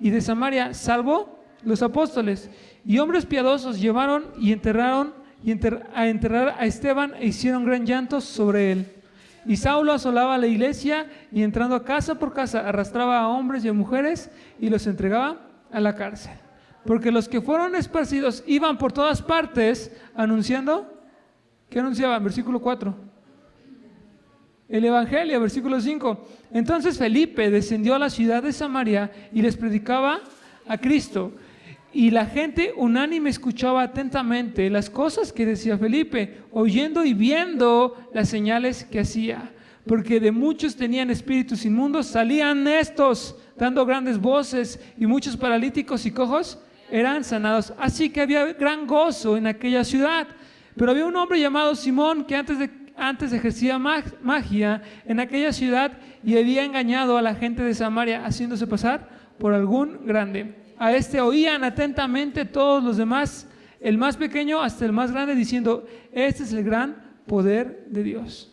y de Samaria, salvo los apóstoles. Y hombres piadosos llevaron y enterraron a enterrar a Esteban e hicieron gran llanto sobre él. Y Saulo asolaba la iglesia y entrando casa por casa arrastraba a hombres y a mujeres y los entregaba a la cárcel. Porque los que fueron esparcidos iban por todas partes anunciando, ¿qué anunciaban? Versículo 4. El evangelio, versículo 5. Entonces Felipe descendió a la ciudad de Samaria y les predicaba a Cristo. Y la gente unánime escuchaba atentamente las cosas que decía Felipe, oyendo y viendo las señales que hacía. Porque de muchos tenían espíritus inmundos, salían estos dando grandes voces, y muchos paralíticos y cojos eran sanados. Así que había gran gozo en aquella ciudad. Pero había un hombre llamado Simón que antes ejercía magia en aquella ciudad y había engañado a la gente de Samaria, haciéndose pasar por algún grande. A este oían atentamente todos los demás, el más pequeño hasta el más grande, diciendo: este es el gran poder de Dios.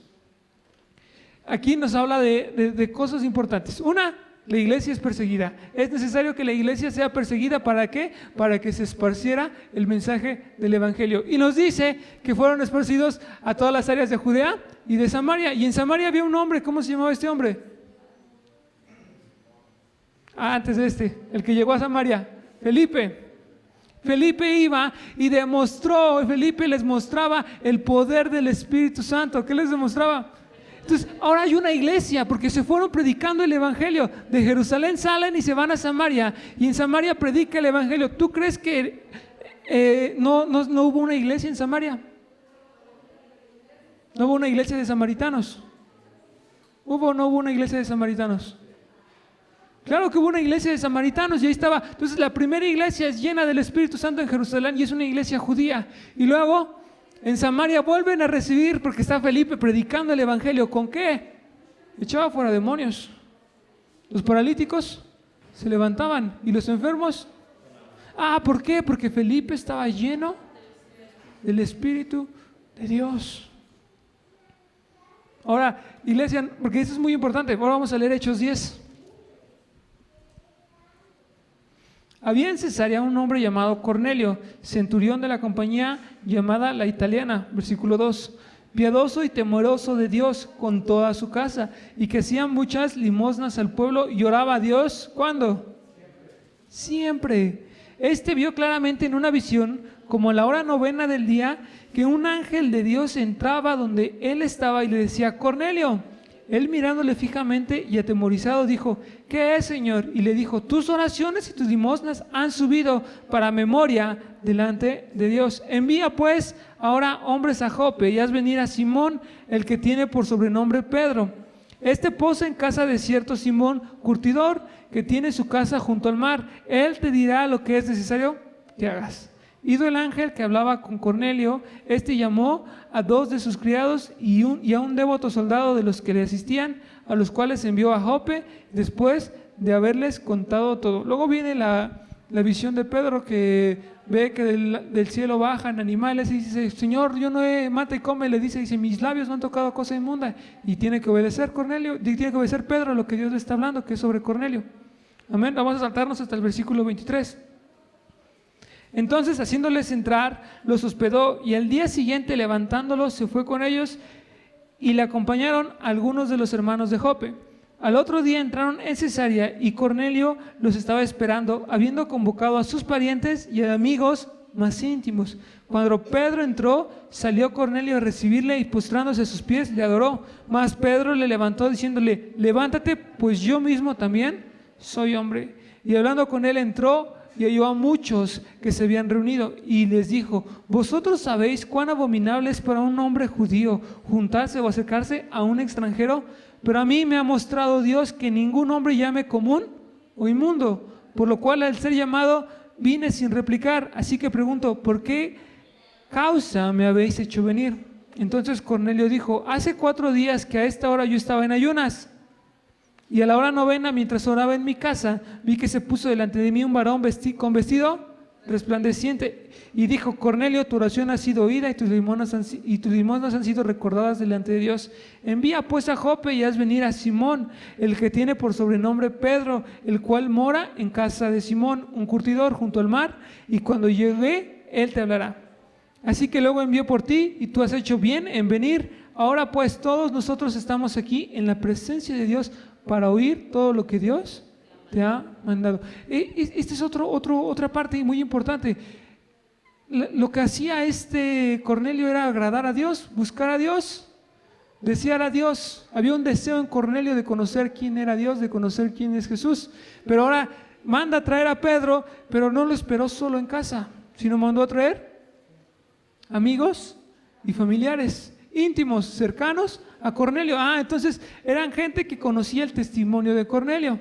Aquí nos habla de cosas importantes. Una, la iglesia es perseguida. Es necesario que la iglesia sea perseguida. ¿Para qué? Para que se esparciera el mensaje del evangelio. Y nos dice que fueron esparcidos a todas las áreas de Judea y de Samaria. Y en Samaria había un hombre. ¿Cómo se llamaba este hombre? Antes de el que llegó a Samaria, Felipe. Felipe iba y Felipe les mostraba el poder del Espíritu Santo. ¿Qué les demostraba? Entonces, ahora hay una iglesia porque se fueron predicando el evangelio. De Jerusalén salen y se van a Samaria, y en Samaria predica el evangelio. ¿Tú crees que no hubo una iglesia en Samaria? ¿No hubo una iglesia de samaritanos? ¿Hubo o no hubo una iglesia de samaritanos? Claro que hubo una iglesia de samaritanos y ahí estaba. Entonces la primera iglesia es llena del Espíritu Santo en Jerusalén y es una iglesia judía. Y luego en Samaria vuelven a recibir, porque está Felipe predicando el evangelio. ¿Con qué? Echaba fuera demonios. Los paralíticos se levantaban y los enfermos. ¿Por qué? Porque Felipe estaba lleno del Espíritu de Dios. Ahora, iglesia, porque eso es muy importante. Ahora vamos a leer Hechos 10. Había en Cesarea un hombre llamado Cornelio, centurión de la compañía llamada La Italiana, versículo 2, piadoso y temeroso de Dios con toda su casa, y que hacía muchas limosnas al pueblo y oraba a Dios. ¿Cuándo? Siempre. Este vio claramente en una visión, como a la hora 9 del día, que un ángel de Dios entraba donde él estaba y le decía: Cornelio. Él, mirándole fijamente y atemorizado, dijo: ¿qué es, Señor? Y le dijo: tus oraciones y tus limosnas han subido para memoria delante de Dios. Envía pues ahora hombres a Jope y haz venir a Simón, el que tiene por sobrenombre Pedro. Este posa en casa de cierto Simón, curtidor, que tiene su casa junto al mar. Él te dirá lo que es necesario que hagas. Ido el ángel que hablaba con Cornelio, llamó a 2 de sus criados y a un devoto soldado de los que le asistían, a los cuales envió a Jope después de haberles contado todo. Luego viene la visión de Pedro, que ve que del cielo bajan animales y dice: Señor, yo no mata y come. Le dice, mis labios no han tocado cosa inmunda. Y tiene que obedecer Pedro a lo que Dios le está hablando, que es sobre Cornelio. Amén. Vamos a saltarnos hasta el versículo 23. Entonces, haciéndoles entrar, los hospedó, y al día siguiente, levantándolos, se fue con ellos, y le acompañaron algunos de los hermanos de Jope. Al otro día entraron en Cesarea, y Cornelio los estaba esperando, habiendo convocado a sus parientes y a amigos más íntimos. Cuando Pedro entró, salió Cornelio a recibirle, y postrándose a sus pies, le adoró. Mas Pedro le levantó, diciéndole: levántate, pues yo mismo también soy hombre. Y hablando con él, entró y halló a muchos que se habían reunido, y les dijo: vosotros sabéis cuán abominable es para un hombre judío juntarse o acercarse a un extranjero, pero a mí me ha mostrado Dios que ningún hombre llame común o inmundo, por lo cual al ser llamado vine sin replicar. Así que pregunto: ¿por qué causa me habéis hecho venir? Entonces Cornelio dijo: hace 4 días que a esta hora yo estaba en ayunas, y a la hora 9, mientras oraba en mi casa, vi que se puso delante de mí un varón con vestido resplandeciente. Y dijo: Cornelio, tu oración ha sido oída y tus limosnas han sido recordadas delante de Dios. Envía pues a Jope y haz venir a Simón, el que tiene por sobrenombre Pedro, el cual mora en casa de Simón, un curtidor junto al mar, y cuando llegue, él te hablará. Así que luego envió por ti, y tú has hecho bien en venir. Ahora pues todos nosotros estamos aquí en la presencia de Dios para oír todo lo que Dios te ha mandado. Esta es otra parte muy importante. Lo que hacía Cornelio era agradar a Dios, buscar a Dios, desear a Dios. Había un deseo en Cornelio de conocer quién era Dios, de conocer quién es Jesús. Pero ahora manda a traer a Pedro, pero no lo esperó solo en casa, sino mandó a traer amigos y familiares íntimos, cercanos a Cornelio. Entonces eran gente que conocía el testimonio de Cornelio.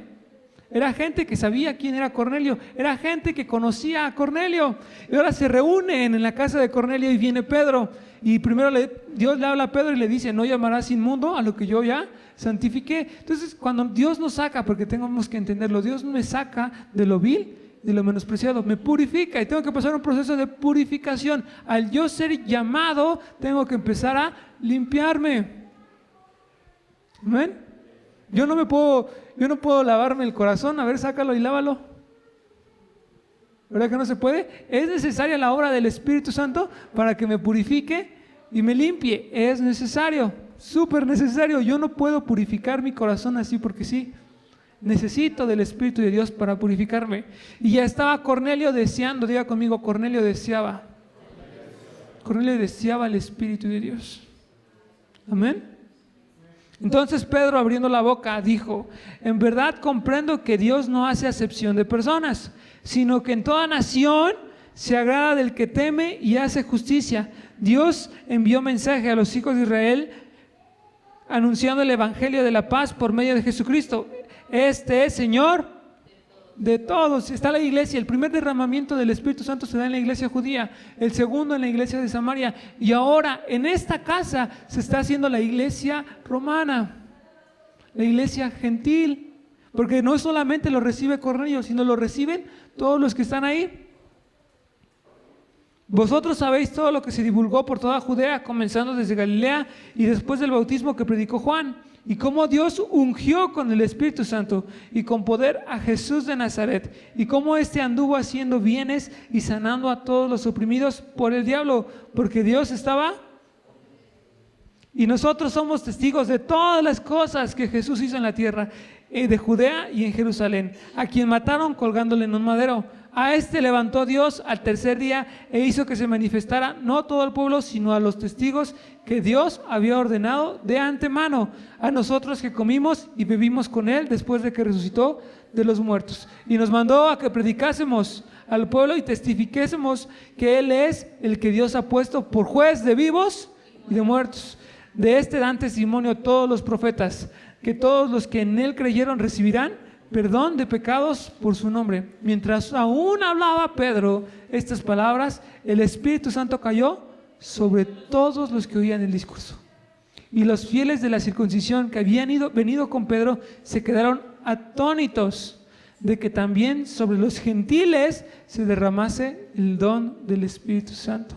Era gente que sabía quién era Cornelio, era gente que conocía a Cornelio. Y ahora se reúnen en la casa de Cornelio y viene Pedro. Y primero Dios le habla a Pedro y le dice: no llamarás inmundo a lo que yo ya santifiqué. Entonces cuando Dios nos saca, porque tenemos que entenderlo, Dios me saca de lo vil, de lo menospreciado, me purifica y tengo que pasar un proceso de purificación. Al yo ser llamado, tengo que empezar a limpiarme. ¿Amén? Yo no puedo lavarme el corazón. A ver, sácalo y lávalo. ¿Verdad que no se puede? Es necesaria la obra del Espíritu Santo para que me purifique y me limpie. Es necesario, súper necesario. Yo no puedo purificar mi corazón así porque sí. Necesito del Espíritu de Dios para purificarme. Y ya estaba Cornelio deseando, diga conmigo, Cornelio deseaba el Espíritu de Dios. Amén. Entonces Pedro, abriendo la boca, dijo: en verdad comprendo que Dios no hace acepción de personas, sino que en toda nación se agrada del que teme y hace justicia. Dios envió mensaje a los hijos de Israel anunciando el evangelio de la paz por medio de Jesucristo. Este es Señor de todos. Está la iglesia. El primer derramamiento del Espíritu Santo se da en la iglesia judía, el segundo en la iglesia de Samaria, y ahora en esta casa se está haciendo la iglesia romana, la iglesia gentil, porque no solamente lo recibe Cornelio, sino lo reciben todos los que están ahí. Vosotros sabéis todo lo que se divulgó por toda Judea, comenzando desde Galilea y después del bautismo que predicó Juan, y cómo Dios ungió con el Espíritu Santo y con poder a Jesús de Nazaret, y cómo éste anduvo haciendo bienes y sanando a todos los oprimidos por el diablo, porque Dios estaba. Y nosotros somos testigos de todas las cosas que Jesús hizo en la tierra, de Judea y en Jerusalén, a quien mataron colgándole en un madero. A este levantó Dios al tercer día e hizo que se manifestara no todo el pueblo, sino a los testigos que Dios había ordenado de antemano, a nosotros que comimos y bebimos con él después de que resucitó de los muertos. Y nos mandó a que predicásemos al pueblo y testifiquésemos que él es el que Dios ha puesto por juez de vivos y de muertos. De este dan testimonio todos los profetas, que todos los que en él creyeron recibirán perdón de pecados por su nombre. Mientras aún hablaba Pedro estas palabras, el Espíritu Santo cayó sobre todos los que oían el discurso. Y los fieles de la circuncisión que habían venido con Pedro se quedaron atónitos de que también sobre los gentiles se derramase el don del Espíritu Santo,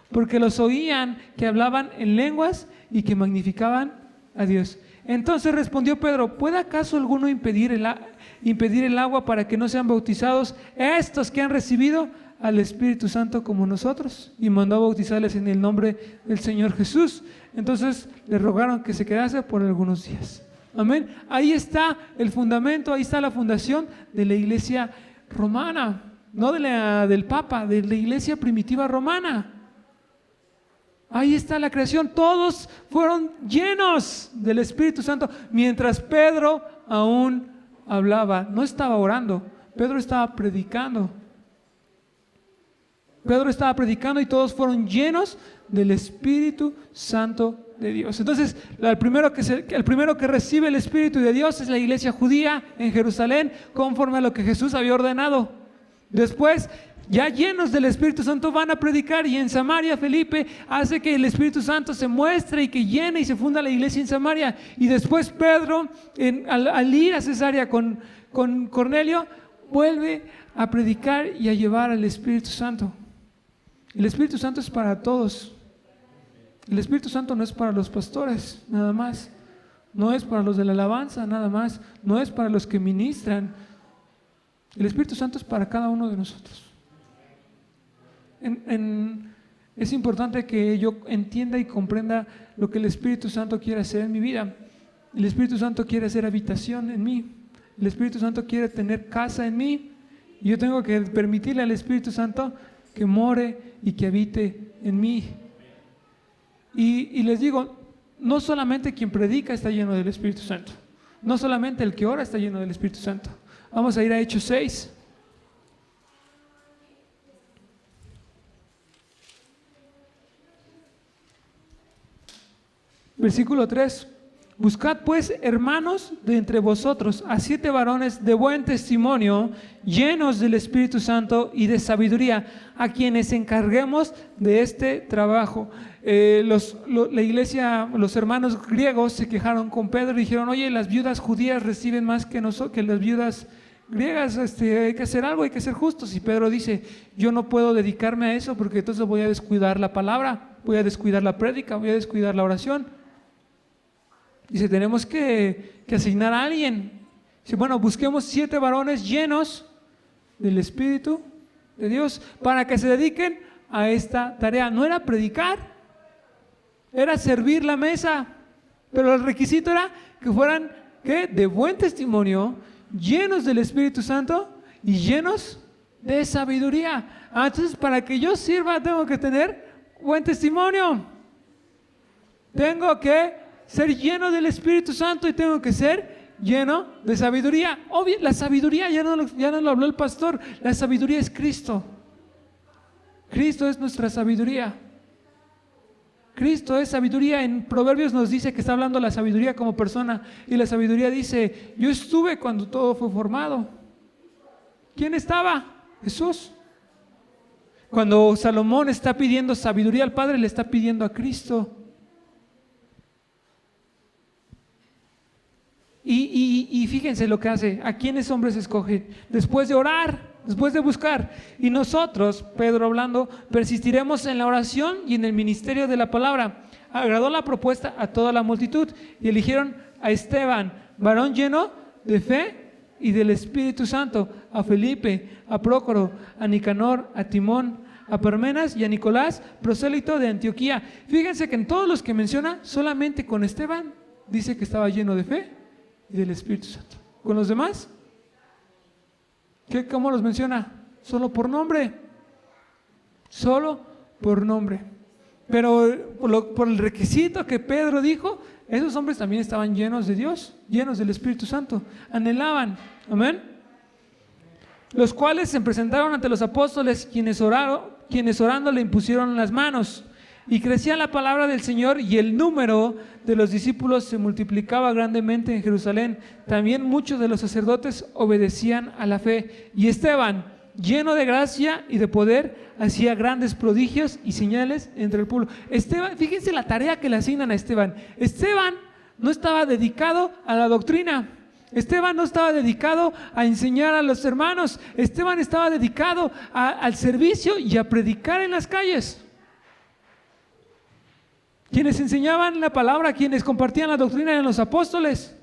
porque los oían que hablaban en lenguas y que magnificaban a Dios. Entonces respondió Pedro: ¿puede acaso alguno impedir el agua para que no sean bautizados estos que han recibido al Espíritu Santo como nosotros? Y mandó a bautizarles en el nombre del Señor Jesús. Entonces le rogaron que se quedase por algunos días. Amén. Ahí está el fundamento, ahí está la fundación de la iglesia romana, no del Papa, de la iglesia primitiva romana. Ahí está la creación. Todos fueron llenos del Espíritu Santo mientras Pedro aún hablaba. No estaba orando, Pedro estaba predicando. Pedro estaba predicando y todos fueron llenos del Espíritu Santo de Dios. Entonces, el primero que recibe el Espíritu de Dios es la iglesia judía en Jerusalén, conforme a lo que Jesús había ordenado. Después, ya llenos del Espíritu Santo, van a predicar, y en Samaria Felipe hace que el Espíritu Santo se muestre y que llene y se funda la iglesia en Samaria. Y después Pedro, al ir a Cesarea con Cornelio, vuelve a predicar y a llevar al Espíritu Santo. El Espíritu Santo es para todos. El Espíritu Santo no es para los pastores, nada más. No es para los de la alabanza, nada más. No es para los que ministran. El Espíritu Santo es para cada uno de nosotros. Es importante que yo entienda y comprenda lo que el Espíritu Santo quiere hacer en mi vida. El Espíritu Santo quiere hacer habitación en mí. El Espíritu Santo quiere tener casa en mí. Y yo tengo que permitirle al Espíritu Santo que more y que habite en mí. Y les digo, no solamente quien predica está lleno del Espíritu Santo. No solamente el que ora está lleno del Espíritu Santo. Vamos a ir a Hechos 6. Versículo 3. Buscad pues, hermanos, de entre vosotros a 7 varones de buen testimonio, llenos del Espíritu Santo y de sabiduría, a quienes encarguemos de este trabajo. La iglesia, los hermanos griegos se quejaron con Pedro y dijeron: oye, las viudas judías reciben más que las viudas griegas, hay que hacer algo, hay que ser justos. Y Pedro dice: yo no puedo dedicarme a eso porque entonces voy a descuidar la palabra, voy a descuidar la prédica, voy a descuidar la oración. Dice: tenemos que asignar a alguien. Dice: bueno, busquemos 7 varones llenos del Espíritu de Dios para que se dediquen a esta tarea. No era predicar, era servir la mesa, pero el requisito era que fueran de buen testimonio, llenos del Espíritu Santo y llenos de sabiduría. Entonces, para que yo sirva tengo que tener buen testimonio, tengo que ser lleno del Espíritu Santo y tengo que ser lleno de sabiduría. Obvio, la sabiduría ya no lo habló el pastor. La sabiduría es Cristo. Cristo es nuestra sabiduría. Cristo es sabiduría. En Proverbios nos dice que está hablando la sabiduría como persona, y la sabiduría dice: yo estuve cuando todo fue formado. ¿Quién estaba? Jesús. Cuando Salomón está pidiendo sabiduría al Padre, le está pidiendo a Cristo. Y fíjense lo que hace. ¿A quiénes hombres escoge? Después de orar, después de buscar. Y nosotros, Pedro hablando, persistiremos en la oración y en el ministerio de la palabra. Agradó la propuesta a toda la multitud y eligieron a Esteban, varón lleno de fe y del Espíritu Santo, a Felipe, a Prócoro, a Nicanor, a Timón, a Parmenas y a Nicolás, prosélito de Antioquía. Fíjense que en todos los que menciona, solamente con Esteban dice que estaba lleno de fe y del Espíritu Santo. ¿Con los demás? ¿Cómo los menciona? Solo por nombre. Solo por nombre. Pero por el requisito que Pedro dijo, esos hombres también estaban llenos de Dios, llenos del Espíritu Santo. Anhelaban. Amén. Los cuales se presentaron ante los apóstoles, quienes orando le impusieron las manos. Y crecía la palabra del Señor, y el número de los discípulos se multiplicaba grandemente en Jerusalén. También muchos de los sacerdotes obedecían a la fe. Y Esteban, lleno de gracia y de poder, hacía grandes prodigios y señales entre el pueblo. Esteban, fíjense la tarea que le asignan a Esteban. Esteban no estaba dedicado a la doctrina. Esteban no estaba dedicado a enseñar a los hermanos. Esteban estaba dedicado al servicio y a predicar en las calles. Quienes enseñaban la palabra, quienes compartían la doctrina, eran los apóstoles.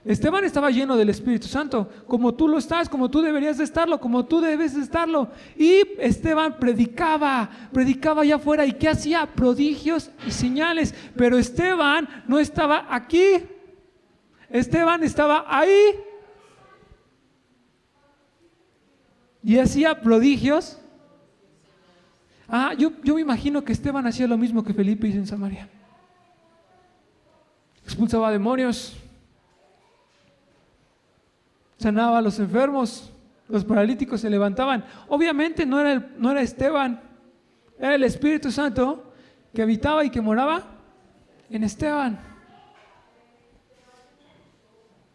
Esteban estaba lleno del Espíritu Santo, como tú lo estás, como tú deberías de estarlo, como tú debes de estarlo. Y Esteban predicaba allá afuera. ¿Y qué hacía? Prodigios y señales. Pero Esteban no estaba aquí. Esteban estaba ahí. Y hacía prodigios. Yo me imagino que Esteban hacía lo mismo que Felipe hizo en Samaria. Expulsaba demonios, sanaba a los enfermos, los paralíticos se levantaban. Obviamente no era Esteban, era el Espíritu Santo que habitaba y que moraba en Esteban.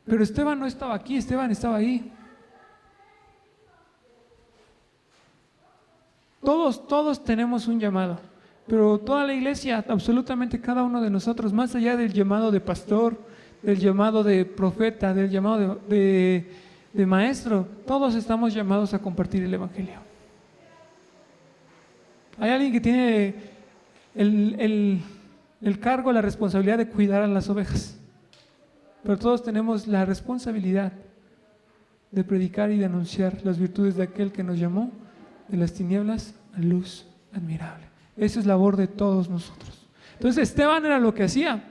Pero Esteban no estaba aquí, Esteban estaba ahí. Todos tenemos un llamado, pero toda la iglesia, absolutamente cada uno de nosotros, más allá del llamado de pastor, del llamado de profeta, del llamado de de maestro, todos estamos llamados a compartir el Evangelio. Hay alguien que tiene el cargo, la responsabilidad de cuidar a las ovejas, pero todos tenemos la responsabilidad de predicar y de anunciar las virtudes de aquel que nos llamó de las tinieblas a luz admirable. Eso es labor de todos nosotros. Entonces Esteban era lo que hacía,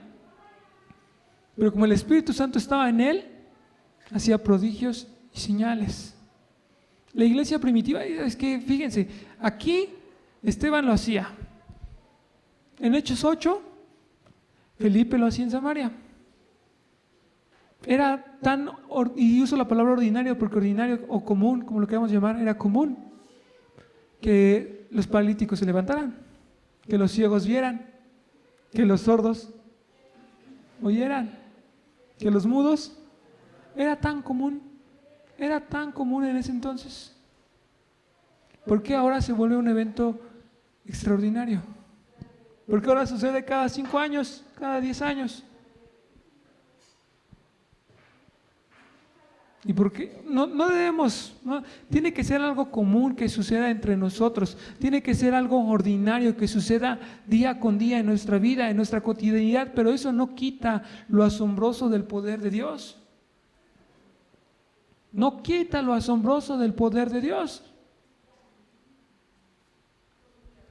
pero como el Espíritu Santo estaba en él, hacía prodigios y señales. La iglesia primitiva, es que fíjense, aquí Esteban lo hacía. En Hechos 8, Felipe lo hacía en Samaria. Era tan, y uso la palabra ordinario porque ordinario o común, como lo queramos llamar, era común que los paralíticos se levantaran, que los ciegos vieran, que los sordos oyeran, que los mudos. Era tan común en ese entonces. ¿Por qué ahora se vuelve un evento extraordinario? ¿Por qué ahora sucede cada 5 años, cada 10 años? ¿Y por qué? No debemos, tiene que ser algo común que suceda entre nosotros, tiene que ser algo ordinario que suceda día con día en nuestra vida, en nuestra cotidianidad, pero eso no quita lo asombroso del poder de Dios. No quita lo asombroso del poder de Dios.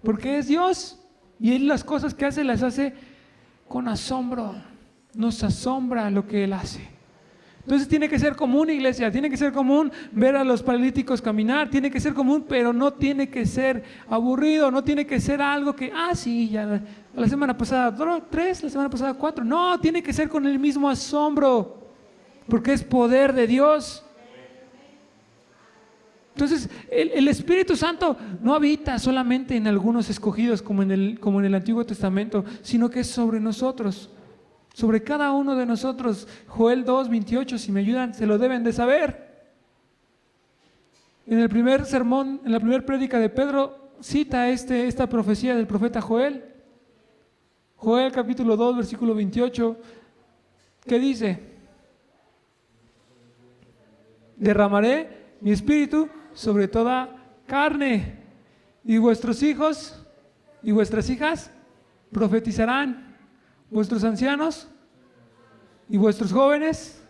Porque es Dios y Él las cosas que hace las hace con asombro. Nos asombra lo que Él hace. Entonces tiene que ser común, iglesia, tiene que ser común ver a los paralíticos caminar, tiene que ser común, pero no tiene que ser aburrido, no tiene que ser algo que, sí, ya la semana pasada 3, la semana pasada 4, no, tiene que ser con el mismo asombro, porque es poder de Dios. Entonces el Espíritu Santo no habita solamente en algunos escogidos como en el Antiguo Testamento, sino que es sobre nosotros. Sobre cada uno de nosotros. Joel 2:28, si me ayudan, se lo deben de saber. En el primer sermón, en la primera prédica de Pedro, cita esta profecía del profeta Joel. Joel capítulo 2, versículo 28, ¿qué dice? Derramaré mi espíritu sobre toda carne, y vuestros hijos y vuestras hijas profetizarán. Vuestros ancianos y vuestros jóvenes.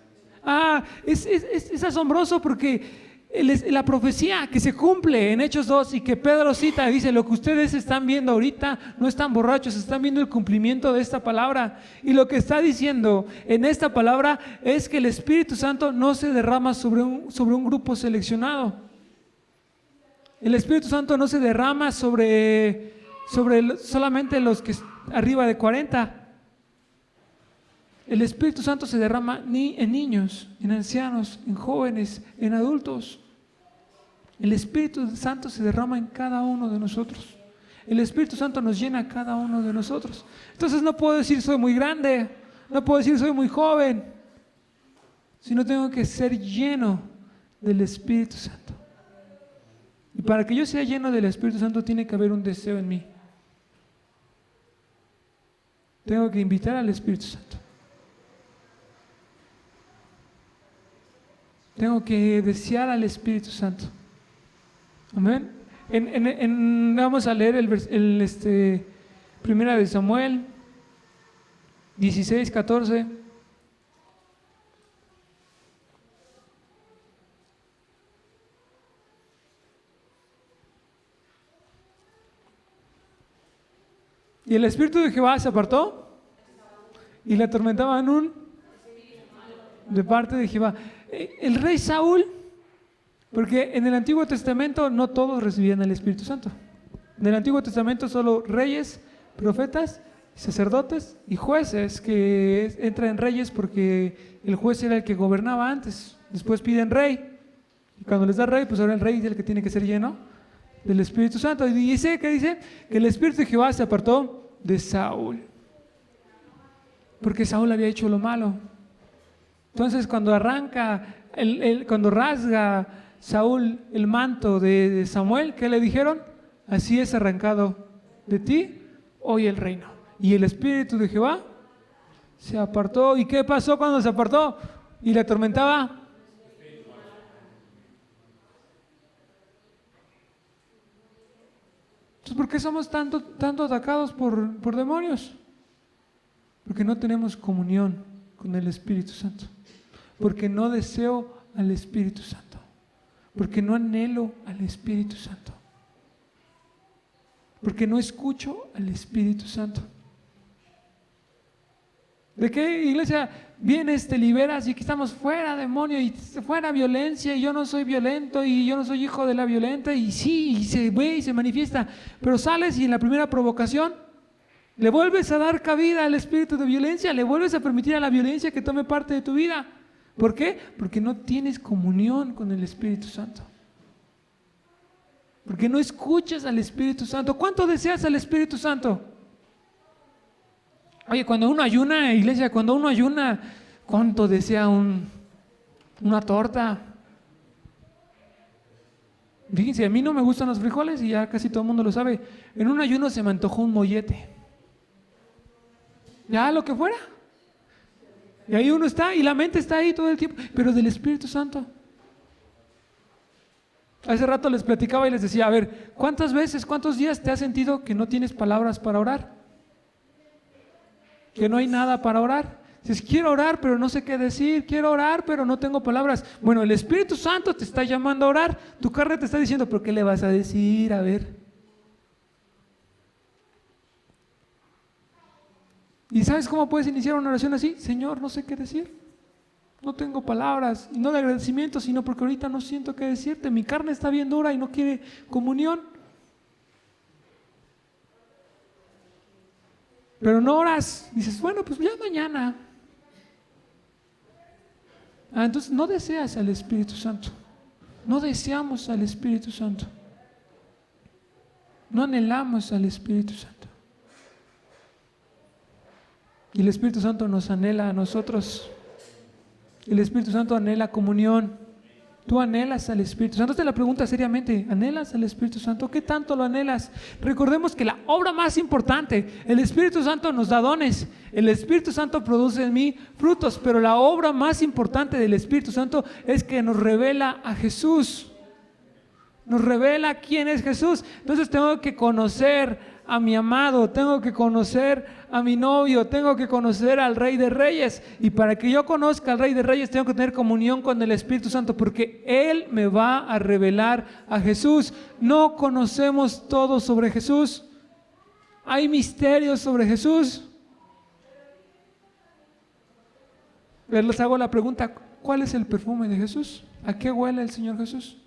Es asombroso porque la profecía que se cumple en Hechos 2 y que Pedro cita, dice: lo que ustedes están viendo ahorita no están borrachos, están viendo el cumplimiento de esta palabra. Y lo que está diciendo en esta palabra es que el Espíritu Santo no se derrama sobre un grupo seleccionado. El Espíritu Santo no se derrama sobre solamente los que arriba de 40. El Espíritu Santo se derrama en niños, en ancianos, en jóvenes, en adultos. El Espíritu Santo se derrama en cada uno de nosotros. El Espíritu Santo nos llena a cada uno de nosotros. Entonces no puedo decir soy muy grande, no puedo decir soy muy joven, sino tengo que ser lleno del Espíritu Santo. Y para que yo sea lleno del Espíritu Santo tiene que haber un deseo en mí. Tengo que invitar al Espíritu Santo. Tengo que desear al Espíritu Santo. Amén. Vamos a leer Primera de Samuel 16:14. Y el Espíritu de Jehová se apartó y le atormentaban de parte de Jehová. El rey Saúl, porque en el Antiguo Testamento no todos recibían el Espíritu Santo. En el Antiguo Testamento solo reyes, profetas, sacerdotes y jueces, que entran en reyes porque el juez era el que gobernaba antes. Después piden rey. Y cuando les da rey, pues ahora el rey es el que tiene que ser lleno del Espíritu Santo. Y dice que el Espíritu de Jehová se apartó de Saúl, porque Saúl había hecho lo malo. Entonces cuando cuando rasga Saúl el manto de Samuel, ¿qué le dijeron? Así es arrancado de ti hoy el reino. Y el Espíritu de Jehová se apartó. ¿Y qué pasó cuando se apartó? Y le atormentaba ¿por qué somos tanto atacados por demonios? Porque no tenemos comunión con el Espíritu Santo. Porque no deseo al Espíritu Santo. Porque no anhelo al Espíritu Santo. Porque no escucho al Espíritu Santo. ¿De qué, iglesia, vienes, te liberas y aquí estamos fuera demonio y fuera violencia y yo no soy violento y yo no soy hijo de la violenta? Y sí, y se ve y se manifiesta, pero sales y en la primera provocación le vuelves a dar cabida al espíritu de violencia, le vuelves a permitir a la violencia que tome parte de tu vida. ¿Por qué? Porque no tienes comunión con el Espíritu Santo. Porque no escuchas al Espíritu Santo. ¿Cuánto deseas al Espíritu Santo? Oye, cuando uno ayuna, iglesia, cuando uno ayuna, ¿cuánto desea una torta? Fíjense, a mí no me gustan los frijoles y ya casi todo el mundo lo sabe. En un ayuno se me antojó un mollete. Ya lo que fuera. Y ahí uno está y la mente está ahí todo el tiempo, pero del Espíritu Santo. Hace rato les platicaba y les decía, a ver, ¿cuántas veces, cuántos días te has sentido que no tienes palabras para orar? Que no hay nada para orar. Dices, quiero orar, pero no sé qué decir, quiero orar, pero no tengo palabras. Bueno, el Espíritu Santo te está llamando a orar, tu carne te está diciendo, ¿pero qué le vas a decir? A ver. ¿Y sabes cómo puedes iniciar una oración así? Señor, no sé qué decir. No tengo palabras, y no de agradecimiento, sino porque ahorita no siento qué decirte. Mi carne está bien dura y no quiere comunión. Pero no oras, dices, bueno, pues ya mañana. Entonces no deseas al Espíritu Santo. No deseamos al Espíritu Santo. No anhelamos al Espíritu Santo. Y el Espíritu Santo nos anhela a nosotros. El Espíritu Santo anhela comunión. Tú anhelas al Espíritu Santo. Te la pregunta seriamente, ¿anhelas al Espíritu Santo? ¿Qué tanto lo anhelas? Recordemos que la obra más importante, el Espíritu Santo nos da dones, el Espíritu Santo produce en mí frutos, pero la obra más importante del Espíritu Santo es que nos revela a Jesús. Nos revela quién es Jesús. Entonces tengo que conocer a mi amado, tengo que conocer a mi novio, tengo que conocer al Rey de Reyes. Y para que yo conozca al Rey de Reyes tengo que tener comunión con el Espíritu Santo, porque Él me va a revelar a Jesús. No conocemos todo sobre Jesús. Hay misterios sobre Jesús. Les hago la pregunta, ¿cuál es el perfume de Jesús? ¿A qué huele el Señor Jesús?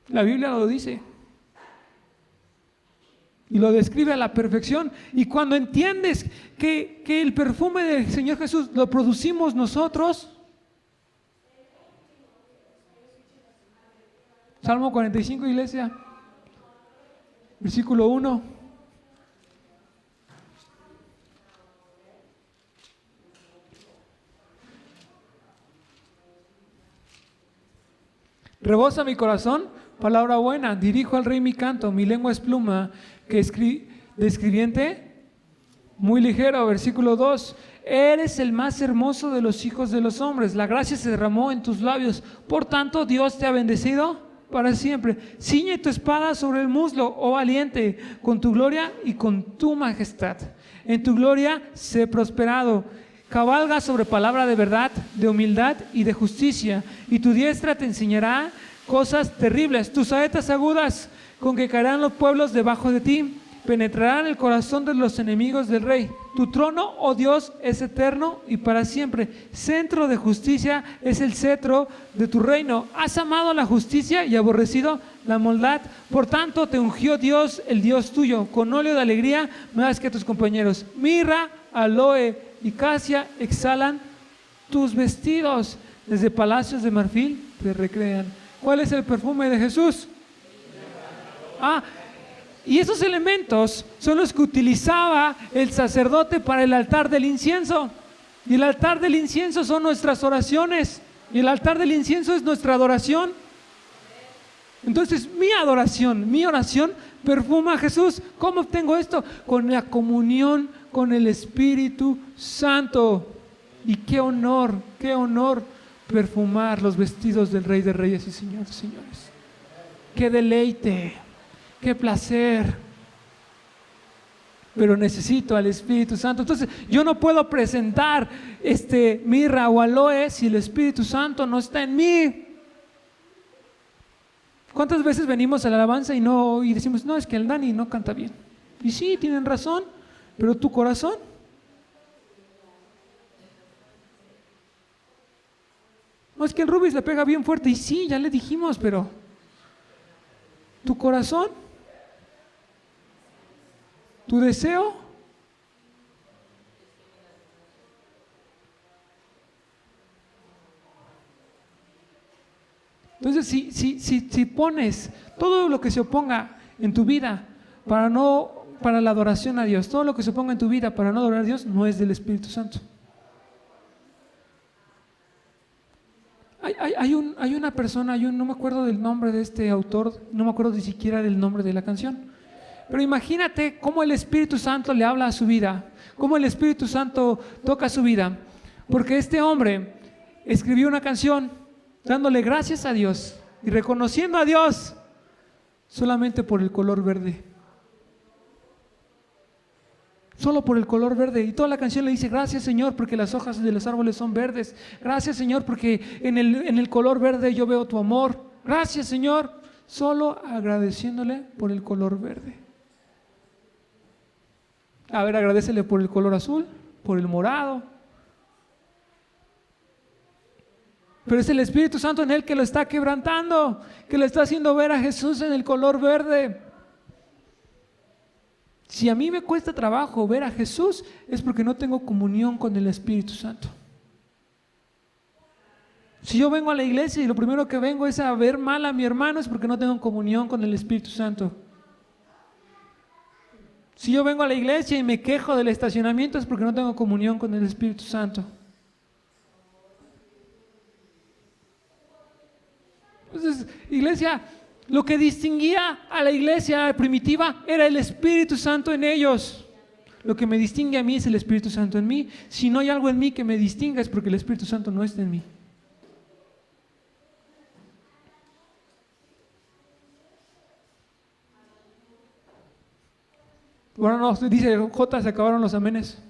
La Biblia lo dice y lo describe a la perfección. Y cuando entiendes que el perfume del Señor Jesús lo producimos nosotros, Salmo 45, iglesia, versículo 1. Rebosa mi corazón palabra buena, dirijo al Rey mi canto, mi lengua es pluma que de escribiente muy ligero. Versículo 2, eres el más hermoso de los hijos de los hombres, la gracia se derramó en tus labios, por tanto Dios te ha bendecido para siempre. Ciñe tu espada sobre el muslo, oh valiente, con tu gloria y con tu majestad. En tu gloria sé prosperado. Cabalga sobre palabra de verdad, de humildad y de justicia, y tu diestra te enseñará cosas terribles. Tus saetas agudas con que caerán los pueblos debajo de ti, penetrarán el corazón de los enemigos del rey. Tu trono, oh Dios, es eterno y para siempre. Centro de justicia es el cetro de tu reino. Has amado la justicia y aborrecido la maldad. Por tanto te ungió Dios, el Dios tuyo, con óleo de alegría más que tus compañeros. Mirra, aloe y casia exhalan tus vestidos. Desde palacios de marfil te recrean. ¿Cuál es el perfume de Jesús? Y esos elementos son los que utilizaba el sacerdote para el altar del incienso. Y el altar del incienso son nuestras oraciones. Y el altar del incienso es nuestra adoración. Entonces mi adoración, mi oración perfuma a Jesús. ¿Cómo obtengo esto? Con la comunión con el Espíritu Santo. Y qué honor perfumar los vestidos del Rey de Reyes y Señor de Señores. ¡Qué deleite! ¡Qué placer! Pero necesito al Espíritu Santo. Entonces yo no puedo presentar mirra o aloe si el Espíritu Santo no está en mí. ¿Cuántas veces venimos a la alabanza y decimos, no, es que el Dani no canta bien? Y sí, tienen razón, pero tu corazón. No, es que el Rubis le pega bien fuerte. Y sí, ya le dijimos, pero tu corazón, tu deseo. Entonces, si pones todo lo que se oponga en tu vida para la adoración a Dios, todo lo que se oponga en tu vida para no adorar a Dios, no es del Espíritu Santo. Hay una persona, no me acuerdo del nombre de este autor, no me acuerdo ni siquiera del nombre de la canción, pero imagínate cómo el Espíritu Santo le habla a su vida, cómo el Espíritu Santo toca su vida, porque este hombre escribió una canción dándole gracias a Dios y reconociendo a Dios solamente por el color verde. Solo por el color verde. Y toda la canción le dice, gracias Señor porque las hojas de los árboles son verdes. Gracias Señor porque en el color verde yo veo tu amor. Gracias Señor. Solo agradeciéndole por el color verde. A ver, agradecele por el color azul, por el morado. Pero es el Espíritu Santo en él que lo está quebrantando, que le está haciendo ver a Jesús en el color verde. Si a mí me cuesta trabajo ver a Jesús, es porque no tengo comunión con el Espíritu Santo. Si yo vengo a la iglesia y lo primero que vengo es a ver mal a mi hermano, es porque no tengo comunión con el Espíritu Santo. Si yo vengo a la iglesia y me quejo del estacionamiento, es porque no tengo comunión con el Espíritu Santo. Entonces, iglesia, lo que distinguía a la iglesia primitiva era el Espíritu Santo en ellos. Lo que me distingue a mí es el Espíritu Santo en mí. Si no hay algo en mí que me distinga, es porque el Espíritu Santo no está en mí. Bueno, no, dice J, se acabaron los amenes.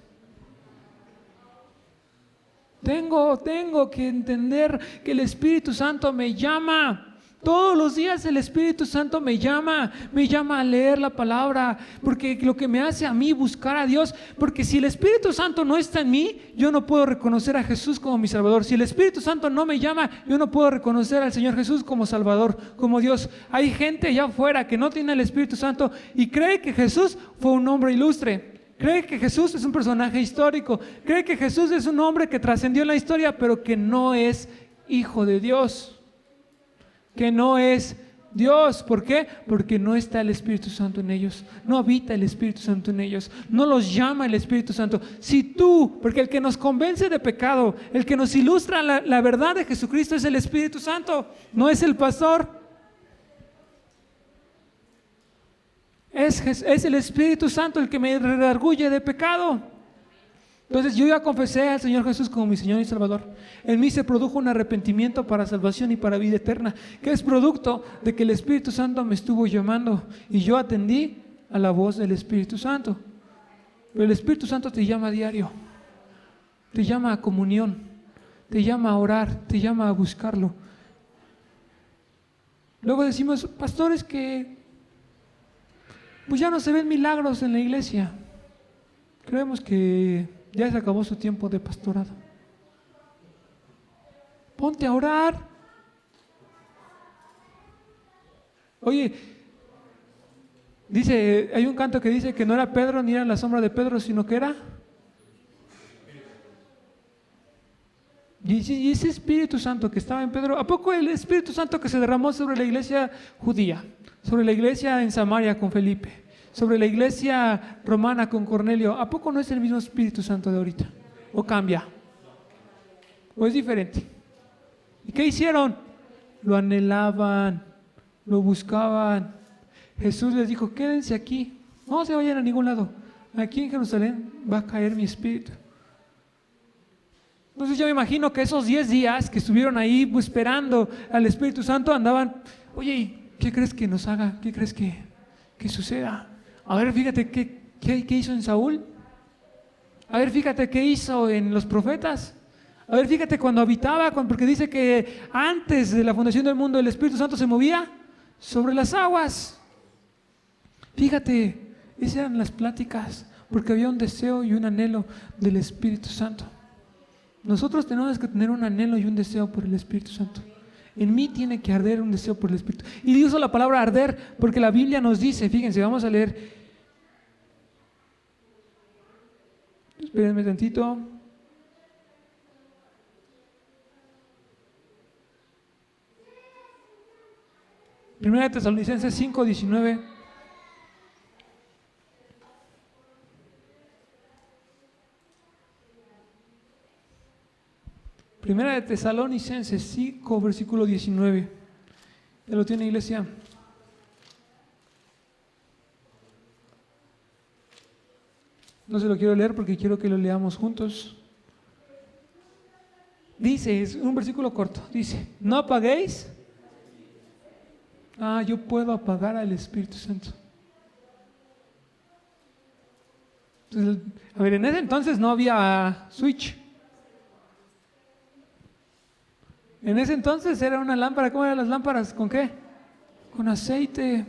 Tengo que entender que el Espíritu Santo me llama. Todos los días el Espíritu Santo me llama a leer la palabra, porque lo que me hace a mí buscar a Dios, porque si el Espíritu Santo no está en mí, yo no puedo reconocer a Jesús como mi Salvador. Si el Espíritu Santo no me llama, yo no puedo reconocer al Señor Jesús como Salvador, como Dios. Hay gente allá afuera que no tiene el Espíritu Santo y cree que Jesús fue un hombre ilustre. Cree que Jesús es un personaje histórico, cree que Jesús es un hombre que trascendió en la historia, pero que no es hijo de Dios, que no es Dios. ¿Por qué? Porque no está el Espíritu Santo en ellos, no habita el Espíritu Santo en ellos, no los llama el Espíritu Santo. Si tú, porque el que nos convence de pecado, el que nos ilustra la verdad de Jesucristo es el Espíritu Santo, no es el pastor. Es el Espíritu Santo el que me redarguye de pecado. Entonces yo ya confesé al Señor Jesús como mi Señor y Salvador. En mí se produjo un arrepentimiento para salvación y para vida eterna, que es producto de que el Espíritu Santo me estuvo llamando y yo atendí a la voz del Espíritu Santo. Pero el Espíritu Santo te llama a diario, te llama a comunión, te llama a orar, te llama a buscarlo. Luego decimos, pastores, que pues ya no se ven milagros en la iglesia. Creemos que ya se acabó su tiempo de pastorado. Ponte a orar. Oye, hay un canto que dice que no era Pedro ni era la sombra de Pedro, sino que era. Y ese Espíritu Santo que estaba en Pedro, ¿a poco el Espíritu Santo que se derramó sobre la iglesia judía, sobre la iglesia en Samaria con Felipe, sobre la iglesia romana con Cornelio, ¿a poco no es el mismo Espíritu Santo de ahorita? ¿O cambia? ¿O es diferente? ¿Y qué hicieron? Lo anhelaban, lo buscaban. Jesús les dijo, quédense aquí, no se vayan a ningún lado. Aquí en Jerusalén va a caer mi Espíritu. Entonces yo me imagino que esos 10 días que estuvieron ahí esperando al Espíritu Santo andaban, oye, ¿qué crees que nos haga? ¿Qué crees que suceda? A ver, fíjate qué hizo en Saúl. A ver, fíjate qué hizo en los profetas. A ver, fíjate cuando habitaba, porque dice que antes de la fundación del mundo el Espíritu Santo se movía sobre las aguas. Fíjate, esas eran las pláticas, porque había un deseo y un anhelo del Espíritu Santo. Nosotros tenemos que tener un anhelo y un deseo por el Espíritu Santo. En mí tiene que arder un deseo por el Espíritu. Y uso la palabra arder porque la Biblia nos dice, fíjense, vamos a leer. Espérenme tantito. Primera de Tesalonicenses 5:19. Primera de Tesalonicenses 5, versículo 19. ¿Ya lo tiene, iglesia? No se lo quiero leer porque quiero que lo leamos juntos. Dice, es un versículo corto, dice, no apaguéis. Yo puedo apagar al Espíritu Santo. Entonces, a ver, en ese entonces no había switch. En ese entonces era una lámpara. ¿Cómo eran las lámparas? ¿Con qué? Con aceite.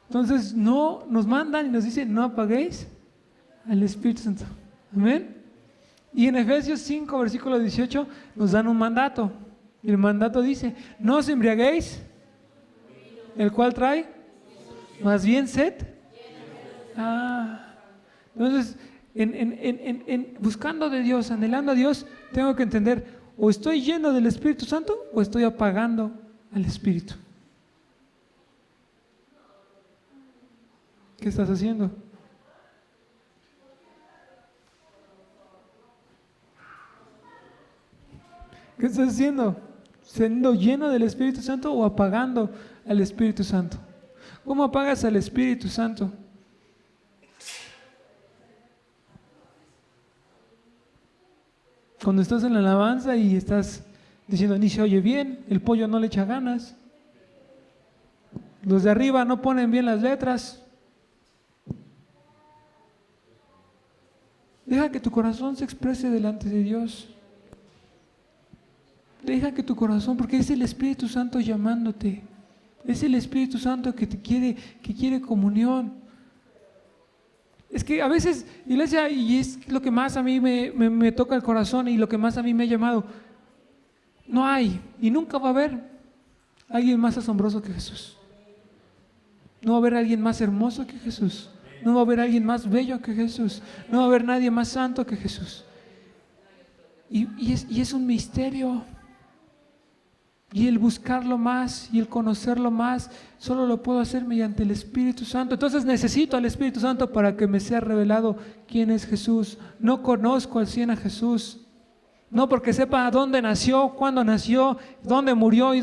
Entonces no nos mandan y nos dicen no apaguéis al Espíritu Santo. Amén. Y en Efesios 5 versículo 18 nos dan un mandato. Y el mandato dice, no os embriaguéis, el cual trae más bien sed. Entonces buscando de Dios, anhelando a Dios, tengo que entender, o estoy lleno del Espíritu Santo o estoy apagando al Espíritu. ¿Qué estás haciendo? ¿Qué estás haciendo? ¿Siendo lleno del Espíritu Santo o apagando al Espíritu Santo? ¿Cómo apagas al Espíritu Santo? Cuando estás en la alabanza y estás diciendo, ni se oye bien, el pollo no le echa ganas, los de arriba no ponen bien las letras. Deja que tu corazón se exprese delante de Dios. Deja que tu corazón, porque es el Espíritu Santo llamándote. Es el Espíritu Santo que quiere comunión. Es que a veces, iglesia, y es lo que más a mí me toca el corazón y lo que más a mí me ha llamado, no hay y nunca va a haber alguien más asombroso que Jesús. No va a haber alguien más hermoso que Jesús. No va a haber alguien más bello que Jesús. No va a haber nadie más santo que Jesús. Y es un misterio. Y el buscarlo más y el conocerlo más, solo lo puedo hacer mediante el Espíritu Santo. Entonces necesito al Espíritu Santo para que me sea revelado quién es Jesús. No conozco al 100 a Jesús. No porque sepa dónde nació, cuándo nació, dónde murió y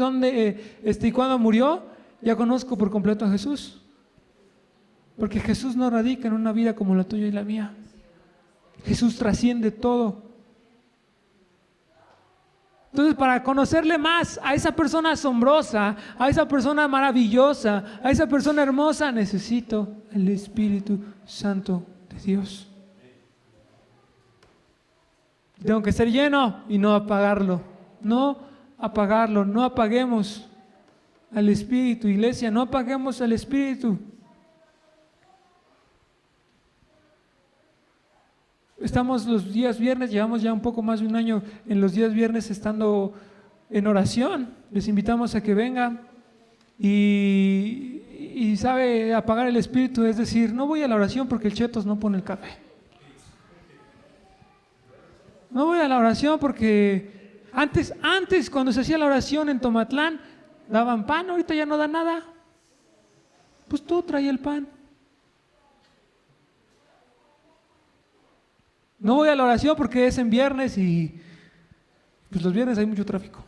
cuándo murió, ya conozco por completo a Jesús. Porque Jesús no radica en una vida como la tuya y la mía. Jesús trasciende todo. Entonces, para conocerle más a esa persona asombrosa, a esa persona maravillosa, a esa persona hermosa, necesito el Espíritu Santo de Dios. Tengo que ser lleno y no apagarlo. No apagarlo, no apaguemos al Espíritu, iglesia, no apaguemos al Espíritu. Estamos los días viernes, llevamos ya un poco más de un año en los días viernes estando en oración. Les invitamos a que vengan y sabe apagar el espíritu, es decir, no voy a la oración porque el Chetos no pone el café. No voy a la oración porque antes cuando se hacía la oración en Tomatlán daban pan, ahorita ya no dan nada. Pues tú trae el pan. No voy a la oración porque es en viernes y pues los viernes hay mucho tráfico.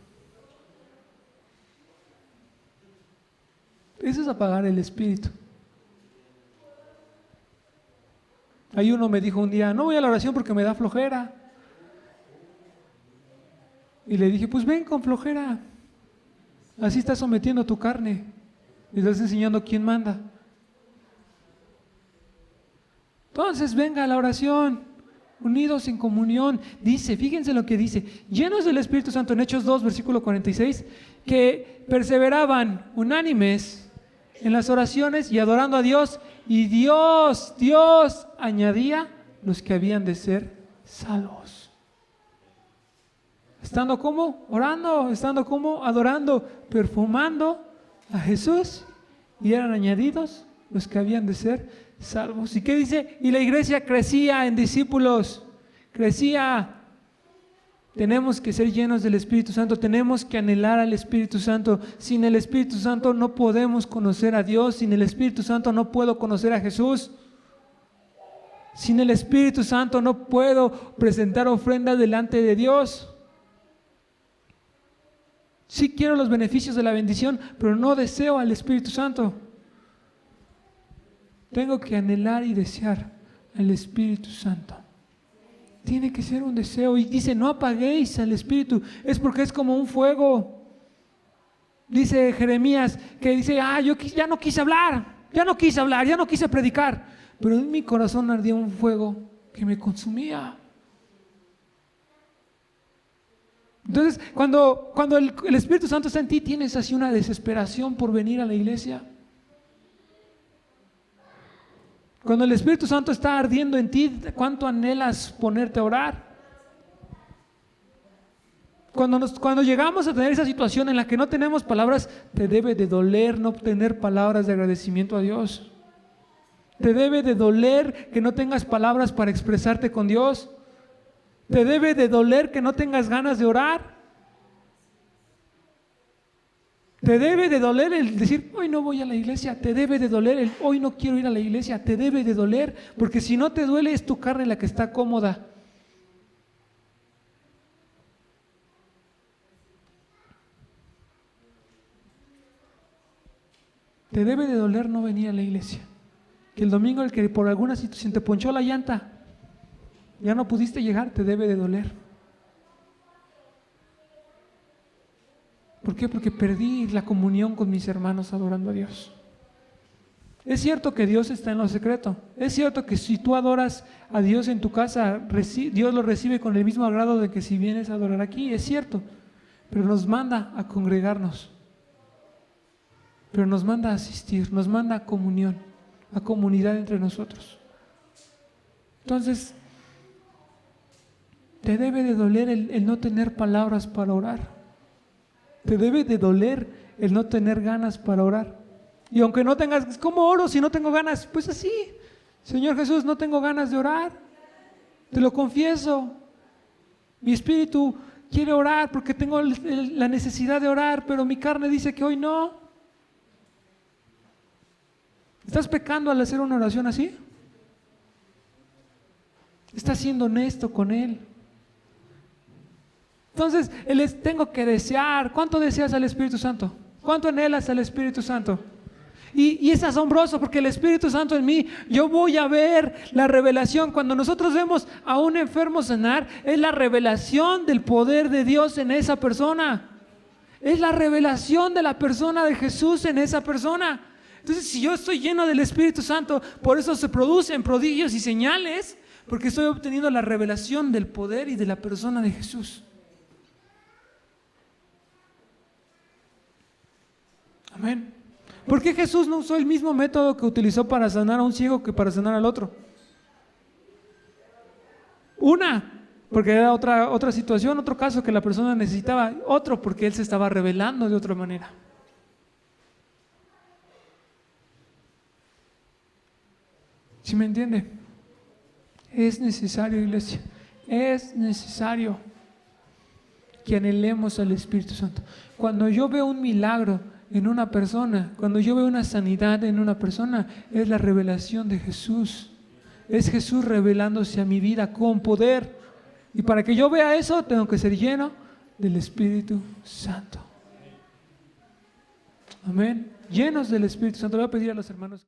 Eso es apagar el espíritu. Ahí uno me dijo un día, no voy a la oración porque me da flojera. Y le dije, pues ven con flojera. Así estás sometiendo tu carne. Y estás enseñando quién manda. Entonces venga a la oración, unidos en comunión. Dice, fíjense lo que dice, llenos del Espíritu Santo en Hechos 2, versículo 46, que perseveraban unánimes en las oraciones y adorando a Dios. Y Dios añadía los que habían de ser salvos. ¿Estando como? Orando, estando como adorando, perfumando a Jesús, y eran añadidos los que habían de ser salvos. ¿Y qué dice? Y la iglesia crecía en discípulos, crecía. Tenemos que ser llenos del Espíritu Santo, tenemos que anhelar al Espíritu Santo. Sin el Espíritu Santo no podemos conocer a Dios, sin el Espíritu Santo no puedo conocer a Jesús. Sin el Espíritu Santo no puedo presentar ofrendas delante de Dios. Sí quiero los beneficios de la bendición, pero no deseo al Espíritu Santo. Tengo que anhelar y desear al Espíritu Santo. Tiene que ser un deseo. Y dice, no apaguéis al Espíritu. Es porque es como un fuego. Dice Jeremías, que dice, yo ya no quise hablar, ya no quise predicar. Pero en mi corazón ardía un fuego que me consumía. Entonces, cuando el Espíritu Santo está en ti, tienes así una desesperación por venir a la iglesia. Cuando el Espíritu Santo está ardiendo en ti, ¿cuánto anhelas ponerte a orar? Cuando llegamos a tener esa situación en la que no tenemos palabras, te debe de doler no tener palabras de agradecimiento a Dios. Te debe de doler que no tengas palabras para expresarte con Dios. Te debe de doler que no tengas ganas de orar. Te debe de doler el decir, hoy no voy a la iglesia. Te debe de doler el, hoy no quiero ir a la iglesia. Te debe de doler, porque si no te duele es tu carne la que está cómoda. Te debe de doler no venir a la iglesia. Que el domingo el que por alguna situación te ponchó la llanta, ya no pudiste llegar, te debe de doler. ¿Por qué? Porque perdí la comunión con mis hermanos adorando a Dios. Es cierto que Dios está en lo secreto. Es cierto que si tú adoras a Dios en tu casa, Dios lo recibe con el mismo agrado de que si vienes a adorar aquí. Es cierto. Pero nos manda a congregarnos. Pero nos manda a asistir, nos manda a comunión, a comunidad entre nosotros. Entonces, te debe de doler el no tener palabras para orar. Te debe de doler el no tener ganas para orar. Y aunque no tengas, ¿cómo oro si no tengo ganas? Pues así, Señor Jesús, no tengo ganas de orar. Te lo confieso. Mi espíritu quiere orar porque tengo la necesidad de orar, pero mi carne dice que hoy no. ¿Estás pecando al hacer una oración así? ¿Estás siendo honesto con Él? Entonces, tengo que desear. ¿Cuánto deseas al Espíritu Santo? ¿Cuánto anhelas al Espíritu Santo? Y es asombroso porque el Espíritu Santo en mí, yo voy a ver la revelación. Cuando nosotros vemos a un enfermo sanar, es la revelación del poder de Dios en esa persona. Es la revelación de la persona de Jesús en esa persona. Entonces, si yo estoy lleno del Espíritu Santo, por eso se producen prodigios y señales, porque estoy obteniendo la revelación del poder y de la persona de Jesús. Amén. ¿Por qué Jesús no usó el mismo método que utilizó para sanar a un ciego que para sanar al otro? Porque era otra situación, otro caso que la persona necesitaba. Otro, porque Él se estaba revelando de otra manera. ¿Sí me entiende? Es necesario, iglesia, es necesario que anhelemos al Espíritu Santo. Cuando yo veo un milagro en una persona, cuando yo veo una sanidad en una persona, es la revelación de Jesús. Es Jesús revelándose a mi vida con poder. Y para que yo vea eso, tengo que ser lleno del Espíritu Santo. Amén. Llenos del Espíritu Santo. Le voy a pedir a los hermanos.